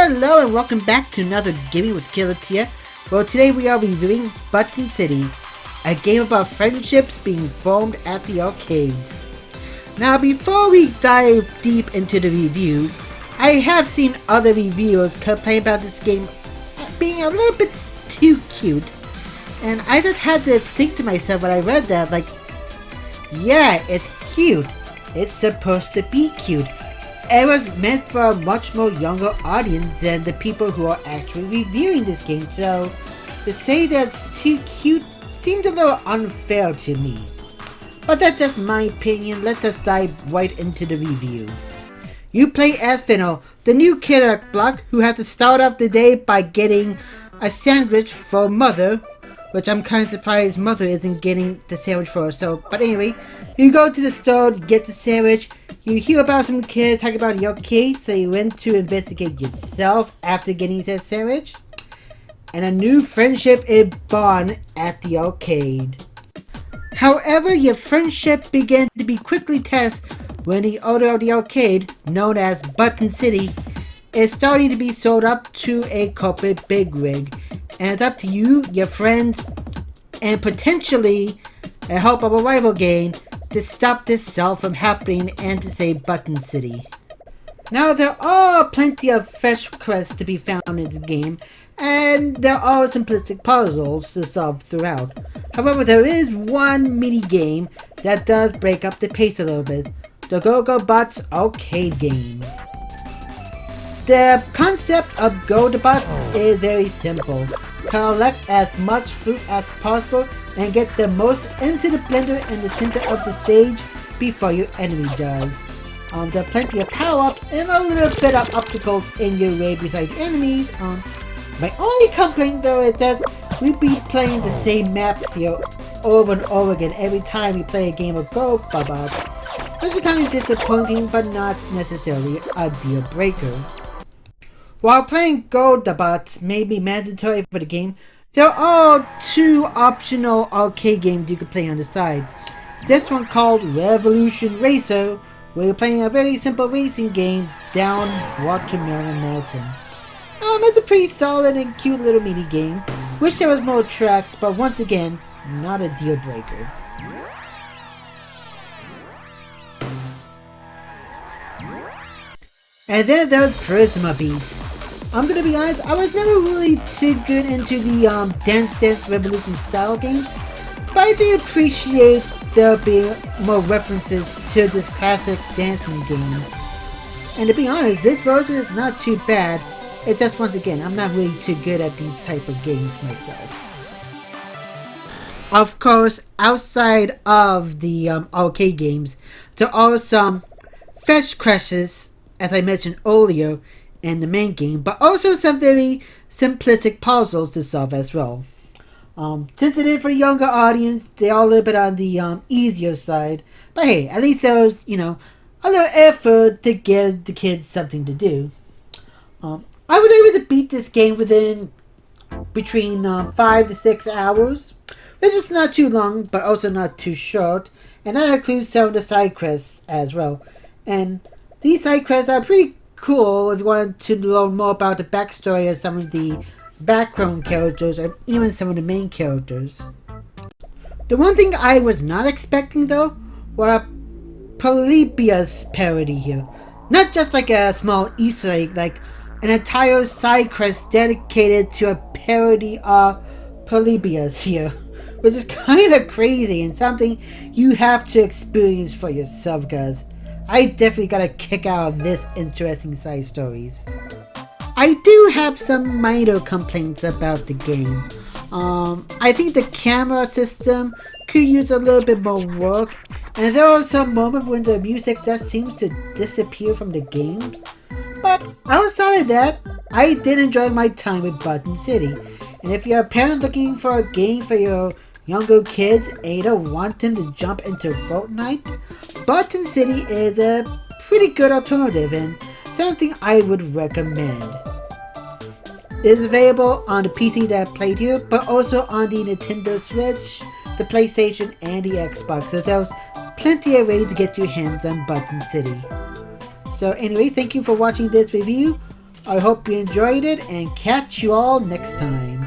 Hello and welcome back to another Gaming with Killatia. Well, today we are reviewing Button City, a game about friendships being formed at the arcades. Now, before we dive deep into the review, I have seen other reviewers complain about this game being a little bit too cute. And I just had to think to myself when I read that, like, yeah, it's cute. It's supposed to be cute. It was meant for a much more younger audience than the people who are actually reviewing this game, so to say that it's too cute seems a little unfair to me. But that's just my opinion. Let's just dive right into the review. You play as Finno, the new kid at the block who has to start off the day by getting a sandwich for Mother, which I'm kind of surprised Mother isn't getting the sandwich for her. So, but anyway, you go to the store, get the sandwich, you hear about some kids talking about the arcade, so you went to investigate yourself after getting that sandwich, and a new friendship is born at the arcade. However, your friendship began to be quickly tested when the owner of the arcade, known as Button City, is starting to be sold up to a corporate bigwig, and it's up to you, your friends, and potentially a help of a rival game to stop this sale from happening and to save Button City. Now, there are plenty of fresh quests to be found in this game, and there are simplistic puzzles to solve throughout. However, there is one mini game that does break up the pace a little bit: the Go-Go Bots arcade game. The concept of Go-Go Bots is very simple. Collect as much fruit as possible and get the most into the blender in the center of the stage before your enemy does. There are plenty of power-ups and a little bit of obstacles in your way besides enemies. My only complaint though is that we'd be playing the same maps here over and over again every time we play a game of Go-Go Bots, which is kind of disappointing but not necessarily a deal breaker. While playing Go-Go Bots may be mandatory for the game, there are two optional arcade games you can play on the side. This one called Revolution Racer, where you're playing a very simple racing game down Watermelon Mountain. It's a pretty solid and cute little mini game. Wish there was more tracks, but once again, not a deal breaker. And then there's Prisma Beats. I'm gonna be honest, I was never really too good into the Dance Revolution style games, but I do appreciate there being more references to this classic dancing game. And to be honest, this version is not too bad. It's just, once again, I'm not really too good at these type of games myself. Of course, outside of the arcade games, there are some fresh crashes, as I mentioned earlier, in the main game, but also some very simplistic puzzles to solve as well. Since it is for a younger audience, they are a little bit on the easier side, but hey, at least there's, a little effort to give the kids something to do. I was able to beat this game within between 5 to 6 hours, which is not too long, but also not too short, and that includes some of the side quests as well. And these side quests are pretty cool if you wanted to learn more about the backstory of some of the background characters and even some of the main characters. The one thing I was not expecting though was a Polybius parody here. Not just like a small Easter egg, like an entire side quest dedicated to a parody of Polybius here, which is kind of crazy and something you have to experience for yourself, guys. I definitely got a kick out of this interesting side stories. I do have some minor complaints about the game. I think the camera system could use a little bit more work, and there are some moments when the music just seems to disappear from the games. But outside of that, I did enjoy my time with Button City. And if you're a parent looking for a game for your younger kids and you don't want them to jump into Fortnight, Button City is a pretty good alternative and something I would recommend. It is available on the PC that I played here, but also on the Nintendo Switch, the PlayStation, and the Xbox, so there's plenty of ways to get your hands on Button City. So anyway, thank you for watching this review. I hope you enjoyed it and catch you all next time.